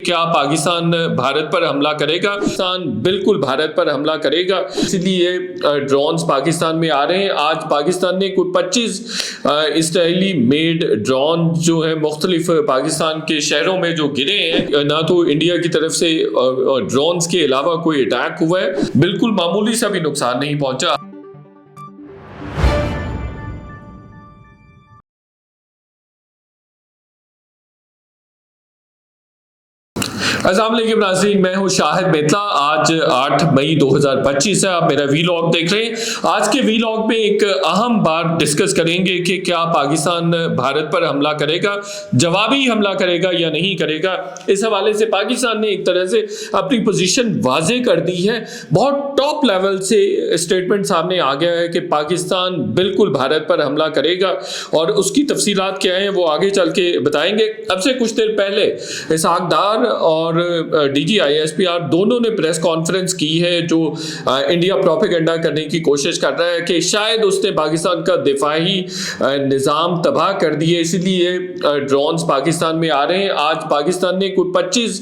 क्या पाकिस्तान भारत पर हमला करेगा। पाकिस्तान बिल्कुल भारत पर हमला करेगा, इसलिए ड्रोन्स पाकिस्तान में आ रहे हैं। आज पाकिस्तान ने कुछ 25 इसराइली मेड ड्रोन जो है मुख्तलिफ पाकिस्तान के शहरों में जो गिरे हैं। ना तो इंडिया की तरफ से ड्रोन्स के अलावा कोई अटैक हुआ है, बिल्कुल मामूली सा भी नुकसान नहीं पहुंचा। अस्सलाम वालेकुम नाज़रीन, मैं हूं शाहिद मेतला। आज 8 मई 2025 है। आप मेरा वीलॉग देख रहे हैं। आज के वीलॉग में एक अहम बात डिस्कस करेंगे कि क्या पाकिस्तान भारत पर हमला करेगा, जवाबी हमला करेगा या नहीं करेगा। इस हवाले से पाकिस्तान ने एक तरह से अपनी पोजीशन वाजे कर दी है। बहुत टॉप लेवल से स्टेटमेंट सामने आ गया है कि पाकिस्तान बिल्कुल भारत पर हमला करेगा, और उसकी तफसीलात क्या है वो आगे चल के बताएंगे। अब से कुछ देर पहले इसहाक डार और DGISPR दोनों ने प्रेस कॉन्फ्रेंस की है, जो इंडिया प्रोपेगेंडा करने की कोशिश कर रहा है कि शायद उसने पाकिस्तान का दिफाही निज़ाम तबाह कर दिए, इसलिए ड्रोन्स पाकिस्तान में आ रहे हैं। आज पाकिस्तान ने कुछ 25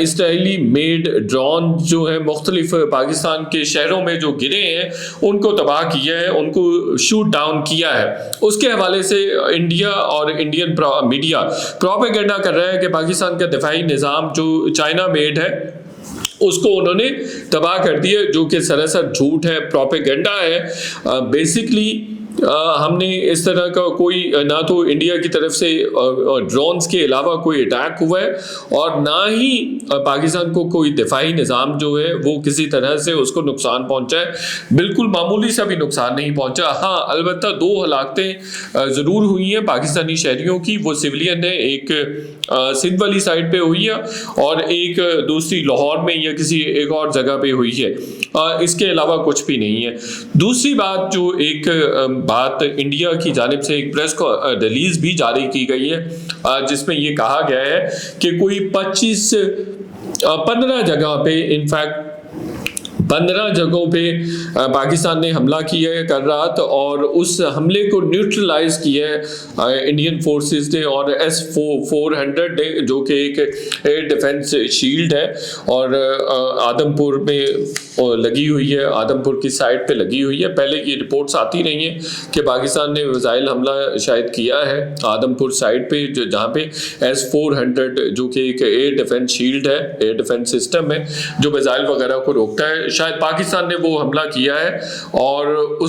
इसराइली मेड ड्रोन जो है मुख्तलिफ पाकिस्तान के शहरों में जो गिरे हैं उनको तबाह किया है, उनको शूट डाउन किया है। उसके हवाले से इंडिया और इंडियन मीडिया प्रोपेगेंडा कर रहा है कि पाकिस्तान का दिफाही निज़ाम जो चाइना मेड है उसको उन्होंने तबाह कर दिया, जो कि सरासर झूठ है, प्रोपेगेंडा है। बेसिकली हमने इस तरह का कोई ना तो इंडिया की तरफ से ड्रोन्स के अलावा कोई अटैक हुआ है, और ना ही पाकिस्तान को कोई दिफाई निज़ाम जो है वो किसी तरह से उसको नुकसान पहुंचा है। बिल्कुल मामूली सा भी नुकसान नहीं पहुंचा। हाँ, अलबत्ता 2 हलाकतें ज़रूर हुई हैं पाकिस्तानी शहरियों की। वो सिविलियन है, एक सिंध वाली साइड पे हुई है और एक दूसरी लाहौर में या किसी एक और जगह पे हुई है। इसके अलावा कुछ भी नहीं है। दूसरी बात, जो एक बात इंडिया की जानिब से एक प्रेस रिलीज भी जारी की गई है, जिसमें ये कहा गया है कि कोई 15 जगह पे, इनफैक्ट 15 जगहों पे पाकिस्तान ने हमला किया है कल रात, और उस हमले को न्यूट्रलाइज किया है इंडियन फोर्सेस ने और S-400 ने, जो कि एक एयर डिफेंस शील्ड है और आदमपुर में लगी हुई है, आदमपुर की साइड पे लगी हुई है। पहले की रिपोर्ट्स आती रही हैं कि पाकिस्तान ने मिसाइल हमला शायद किया है आदमपुर साइड पे, जहाँ पे S-400 जो कि एक एयर डिफेंस शील्ड है, एयर डिफेंस सिस्टम है जो मिसाइल वगैरह को रोकता है, शायद पाकिस्तान ने वो हमला किया है। और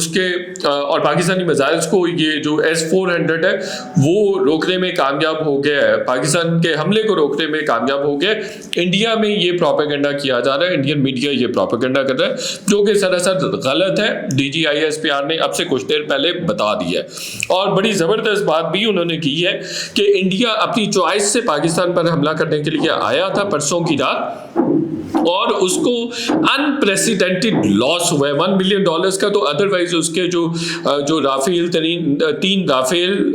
पाकिस्तानी मिसाइल्स को ये जो S-400 है वो रोकने में कामयाब हो गया है, पाकिस्तान के हमले को रोकने में कामयाब हो गया। इंडिया में ये प्रोपेगेंडा किया जा रहा है, इंडियन मीडिया ये प्रोपेगेंडा कर रहा है, जो कि सरासर गलत है। DGISPR ने अब से कुछ देर पहले बता दिया है, और बड़ी जबरदस्त बात भी उन्होंने की है कि इंडिया अपनी चॉइस से पाकिस्तान पर हमला करने के लिए आया था परसों की रात, और उसको अनप्रेसिडेंटेड लॉस हुआ है $1 बिलियन का। तो अदरवाइज उसके जो राफेल 3 राफेल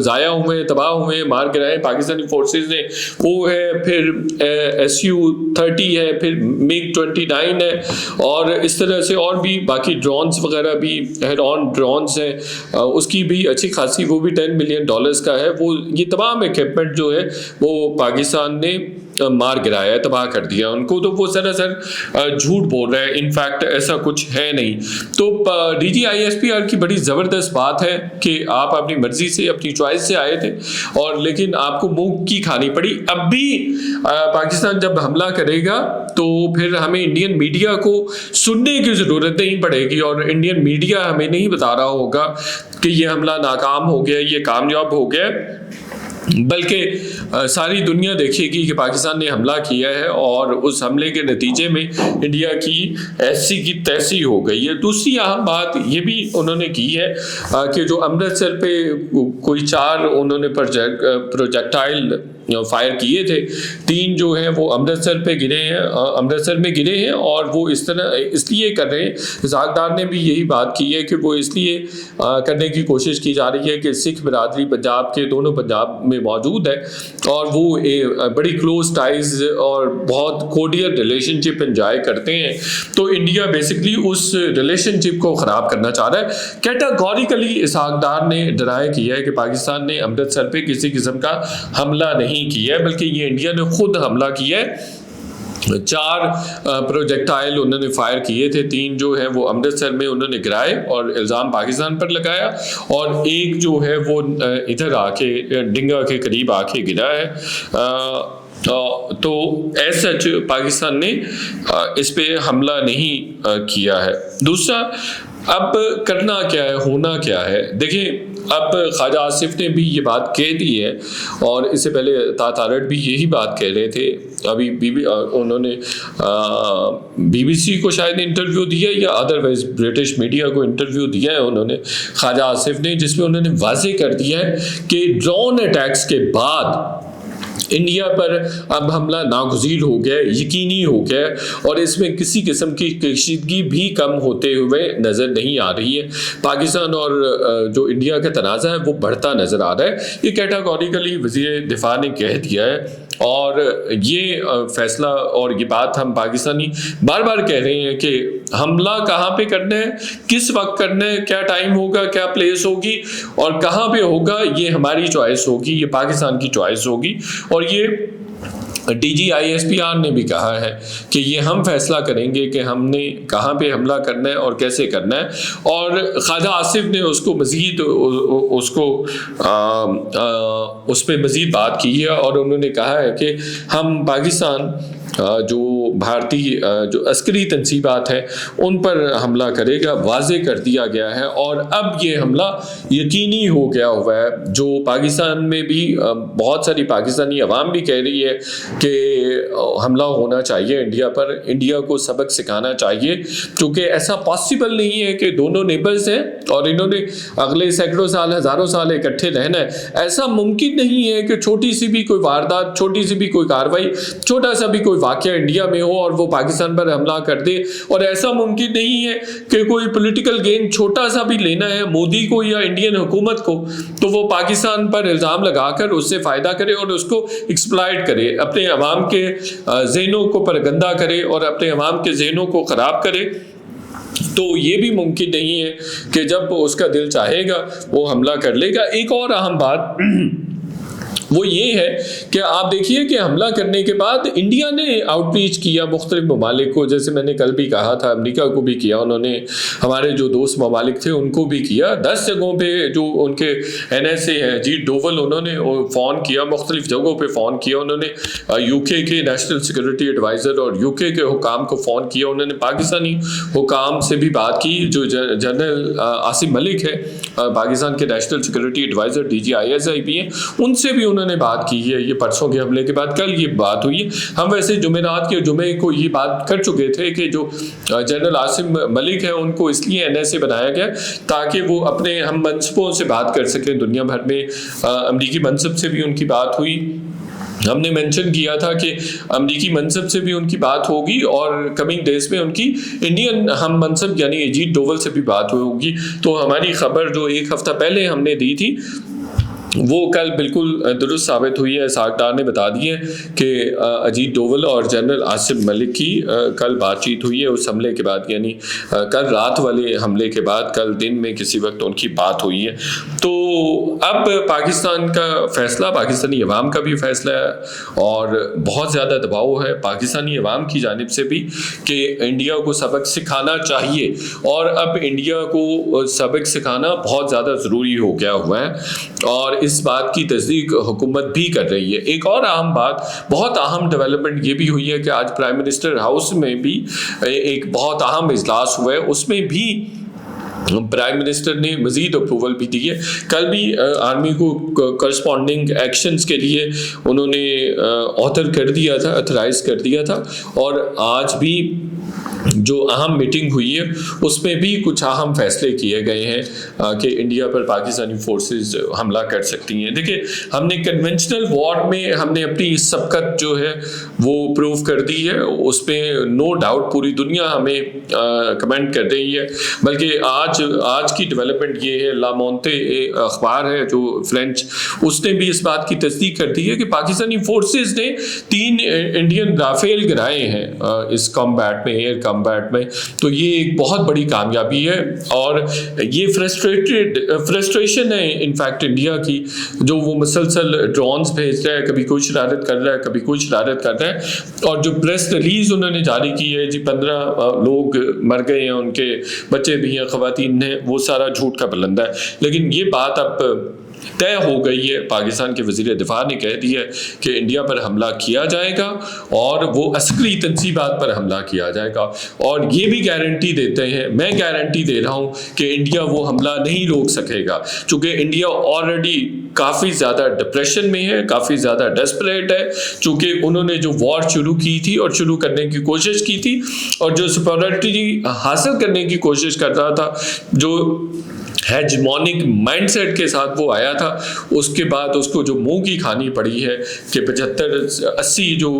ज़ाया हुए, तबाह हुए, मार गिराए पाकिस्तानी फोर्सेस ने, वो है, फिर Su-30 है, फिर MiG-29 है, और इस तरह से और भी बाकी ड्रोन्स वगैरह भी, हेड ऑन ड्रोन्स हैं, उसकी भी अच्छी खासी, वो भी $10 मिलियन का है। वो ये तमाम इक्विपमेंट जो है वो पाकिस्तान ने मार गिराया है, तबाह कर दिया उनको। तो वो सरासर झूठ बोल रहे हैं, इनफैक्ट ऐसा कुछ है नहीं। तो DGISPR की बड़ी ज़बरदस्त बात है कि आप अपनी मर्जी से, अपनी चॉइस से आए थे, और लेकिन आपको मुंह की खानी पड़ी। अब भी पाकिस्तान जब हमला करेगा तो फिर हमें इंडियन मीडिया को सुनने की ज़रूरत नहीं पड़ेगी, और इंडियन मीडिया हमें नहीं बता रहा होगा कि ये हमला नाकाम हो गया, ये कामयाब हो गया, बल्कि सारी दुनिया देखेगी कि पाकिस्तान ने हमला किया है और उस हमले के नतीजे में इंडिया की ऐसी की तैसी हो गई है। दूसरी अहम बात ये भी उन्होंने की है कि जो अमृतसर पे कोई 4 उन्होंने प्रोजेक्टाइल फायर किए थे, 3 जो हैं वो अमृतसर पे गिरे हैं, अमृतसर में गिरे हैं, और वो इस तरह इसलिए कर रहे हैं। इसहाक डार ने भी यही बात की है कि वो इसलिए करने की कोशिश की जा रही है कि सिख बिरादरी पंजाब के, दोनों पंजाब में मौजूद है, और वो बड़ी क्लोज टाइज और बहुत कोर्डियल रिलेशनशिप एंजॉय करते हैं। तो इंडिया बेसिकली उस रिलेशनशिप को ख़राब करना चाह रहा है। कैटेगोरिकली इसहाक डार ने डिनाई किया है कि पाकिस्तान ने अमृतसर पे किसी किस्म का हमला नहीं नहीं किया है, बल्कि ये इंडिया ने खुद हमला किया है। 4 प्रोजेक्टाइल उन्होंने फायर किए थे, 3 जो है वो अमृतसर में उन्होंने गिराए और इल्ज़ाम पाकिस्तान पर लगाया, और एक जो है वो इधर आके डिंगा के करीब आके गिरा है। तो एज सच पाकिस्तान ने इस पे हमला नहीं किया है। दूसरा, अब करना क्या है, होना क्या है? देखिए, अब ख्वाजा आसिफ ने भी ये बात कह दी है, और इससे पहले तारड़ भी यही बात कह रहे थे। अभी उन्होंने BBC को शायद इंटरव्यू दिया, या अदरवाइज ब्रिटिश मीडिया को इंटरव्यू दिया है उन्होंने, ख्वाजा आसिफ ने, जिसमें उन्होंने वाज़ेह कर दिया है कि ड्रोन अटैक्स के बाद इंडिया पर अब हमला नागुज़ीर हो गया, यकीनी हो गया, और इसमें किसी किस्म की कशीदगी भी कम होते हुए नज़र नहीं आ रही है। पाकिस्तान और जो इंडिया का तनाज़ा है वो बढ़ता नज़र आ रहा है। ये कैटेगोरिकली वज़ीर दिफा ने कह दिया है, और ये फैसला और ये बात हम पाकिस्तानी बार बार कह रहे हैं कि हमला कहाँ पे करना है, किस वक्त करना है, क्या टाइम होगा, क्या प्लेस होगी और कहाँ पे होगा, ये हमारी चॉइस होगी, ये पाकिस्तान की चॉइस होगी। और ये DGISPR ने भी कहा है कि ये हम फैसला करेंगे कि हमने कहाँ पे हमला करना है और कैसे करना है। और ख्वाजा आसिफ ने उसको मज़ीद उस पर मज़ीद बात की है, और उन्होंने कहा है कि हम पाकिस्तान जो भारतीय जो अस्करी तंसीबात हैं उन पर हमला करेगा, वाज़े कर दिया गया है। और अब ये हमला यकीनी हो गया हुआ है। जो पाकिस्तान में भी बहुत सारी पाकिस्तानी अवाम भी कह रही है कि हमला होना चाहिए इंडिया पर, इंडिया को सबक सिखाना चाहिए, क्योंकि ऐसा पॉसिबल नहीं है कि दोनों नेबर्स हैं और इन्होंने अगले सैकड़ों साल, हज़ारों साल इकट्ठे रहना है। ऐसा मुमकिन नहीं है कि छोटी सी भी कोई वारदात, छोटी सी भी कोई कार्रवाई, छोटा सा भी कोई वाक़या इंडिया में हो और वो पाकिस्तान पर हमला कर दे। और ऐसा मुमकिन नहीं है कि कोई पॉलिटिकल गेन छोटा सा भी लेना है मोदी को या इंडियन हुकूमत को, तो वो पाकिस्तान पर इल्ज़ाम लगाकर उससे फ़ायदा करे और उसको एक्सप्लॉइट करे, अपने अवाम के ज़हनों को परगंदा करे और अपने अवाम के ज़हनों को ख़राब करे। तो ये भी मुमकिन नहीं है कि जब उसका दिल चाहेगा वो हमला कर लेगा। एक और अहम बात वो ये है कि आप देखिए कि हमला करने के बाद इंडिया ने आउटरीच किया मुख्तलिफ ममालिक को, जैसे मैंने कल भी कहा था, अमेरिका को भी किया उन्होंने, हमारे जो दोस्त ममालिक थे उनको भी किया। 10 जगहों पे जो उनके NSA है, अजीत डोवल, उन्होंने फ़ोन किया, मुख्तलिफ जगहों पे फ़ोन किया उन्होंने। UK के नेशनल सिक्योरिटी एडवाइज़र और UK के हुकाम को फ़ोन किया उन्होंने। पाकिस्तानी हुकाम से भी बात की, जो जनरल आसिम मलिक है पाकिस्तान के नेशनल सिक्योरिटी एडवाइज़र, DGISI भी हैं, उनसे भी उन्होंने बात की है। ये परसों के हमले के बाद कल ये बात हुई है। हम वैसे जुमेरात के जुमे को ये बात कर चुके थे कि जो जनरल आसिम मलिक है उनको इसलिए NSA बनाया गया ताकि वो अपने हम मनसबों से बात कर सकें दुनिया भर में। अमरीकी मनसब से भी उनकी बात हुई, हमने मेंशन किया था कि अमरीकी मनसब से भी उनकी बात होगी और कमिंग डेज में उनकी इंडियन हम मनसब यानी अजीत डोवल से भी बात होगी। तो हमारी खबर जो एक हफ्ता पहले हमने दी थी वो कल बिल्कुल दुरुस्त साबित हुई है। सागदार ने बता दी है कि अजीत डोवल और जनरल आसिफ मलिक की कल बातचीत हुई है उस हमले के बाद, यानी कल रात वाले हमले के बाद कल दिन में किसी वक्त उनकी बात हुई है। तो अब पाकिस्तान का फैसला, पाकिस्तानी अवाम का भी फैसला है और बहुत ज़्यादा दबाव है पाकिस्तानी अवाम की जानिब से भी कि इंडिया को सबक सिखाना चाहिए, और अब इंडिया को सबक सिखाना बहुत ज़्यादा ज़रूरी हो गया हुआ है और इस बात की तस्दीक हुकूमत भी कर रही है। एक और अहम बात, बहुत अहम डेवलपमेंट ये भी हुई है कि आज प्राइम मिनिस्टर हाउस में भी एक बहुत अहम इजलास हुआ है, उसमें भी प्राइम मिनिस्टर ने मज़ीद अप्रूवल भी दी है। कल भी आर्मी को करस्पॉन्डिंग एक्शंस के लिए उन्होंने ऑथर कर दिया था, अथराइज कर दिया था, और आज भी जो अहम मीटिंग हुई है उसमें भी कुछ अहम फैसले किए गए हैं कि इंडिया पर पाकिस्तानी फोर्सेस हमला कर सकती हैं। देखिए, हमने कन्वेंशनल वॉर में हमने अपनी सबकत जो है वो प्रूव कर दी है, उसमें नो डाउट पूरी दुनिया हमें कमेंट कर रही है। बल्कि आज की डेवलपमेंट ये है, ला मोंटे अखबार है जो फ्रेंच, उसने भी इस बात की तस्दीक कर दी है कि पाकिस्तानी फोर्सेस ने 3 इंडियन राफेल गिराए हैं इस कॉम्बैट में, एयर कम्बैट में, तो ये एक बहुत बड़ी कामयाबी है। और ये फ्रस्ट्रेशन है इनफैक्ट इंडिया की, जो वो मुसलसल ड्रोन्स भेज रहा है, कभी कोई शरारत कर रहा है, कभी कोई शरारत कर रहा है। और जो प्रेस रिलीज उन्होंने जारी की है जी 15 लोग मर गए हैं, उनके बच्चे भी हैं, खवातीन हैं, वो सारा झूठ का बुलंदा है। लेकिन ये बात अब तय हो गई है, पाकिस्तान के वज़ीर दिफा ने कह दिया है कि इंडिया पर हमला किया जाएगा और वो अस्करी तंसीबात पर हमला किया जाएगा। और ये भी गारंटी देते हैं, मैं गारंटी दे रहा हूँ कि इंडिया वो हमला नहीं रोक सकेगा, चूँकि इंडिया ऑलरेडी काफ़ी ज़्यादा डिप्रेशन में है, काफ़ी ज़्यादा डेस्परेट है, चूँकि उन्होंने जो वॉर शुरू की थी और शुरू करने की कोशिश की थी और जो सुपरियॉरिटी हासिल करने की कोशिश कर रहा था, जो हेजमोनिक माइंडसेट के साथ वो आया था, उसके बाद उसको जो मुंह की खानी पड़ी है कि 75-80 जो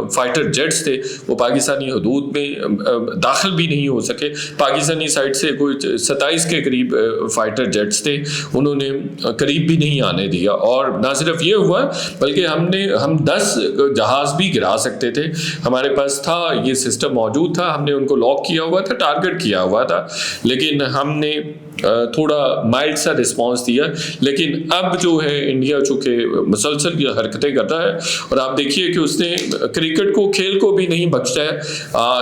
फाइटर जेट्स थे वो पाकिस्तानी हदूद में दाखिल भी नहीं हो सके। पाकिस्तानी साइड से कोई 27 के करीब फाइटर जेट्स थे, उन्होंने करीब भी नहीं आने दिया। और ना सिर्फ ये हुआ बल्कि हम 10 जहाज़ भी गिरा सकते थे, हमारे पास था, ये सिस्टम मौजूद था, हमने उनको लॉक किया हुआ था, टारगेट किया हुआ था, लेकिन हमने थोड़ा माइल्ड सा रिस्पांस दिया। लेकिन अब जो है इंडिया चूँकि मुसलसल ये हरकतें कर रहा है, और आप देखिए कि उसने क्रिकेट को, खेल को भी नहीं बख्शा है।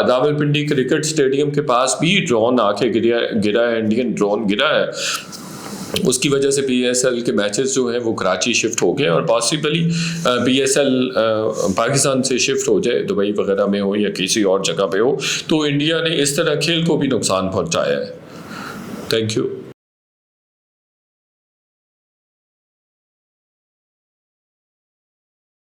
रावलपिंडी क्रिकेट स्टेडियम के पास भी ड्रोन आके गिरा है, इंडियन ड्रोन गिरा है। उसकी वजह से PSL के मैचेस जो हैं वो कराची शिफ्ट हो गए, और पॉसिबली PSL पाकिस्तान से शिफ्ट हो जाए, दुबई वगैरह में हो या किसी और जगह पे हो। तो इंडिया ने इस तरह खेल को भी नुकसान पहुंचाया है। Thank you.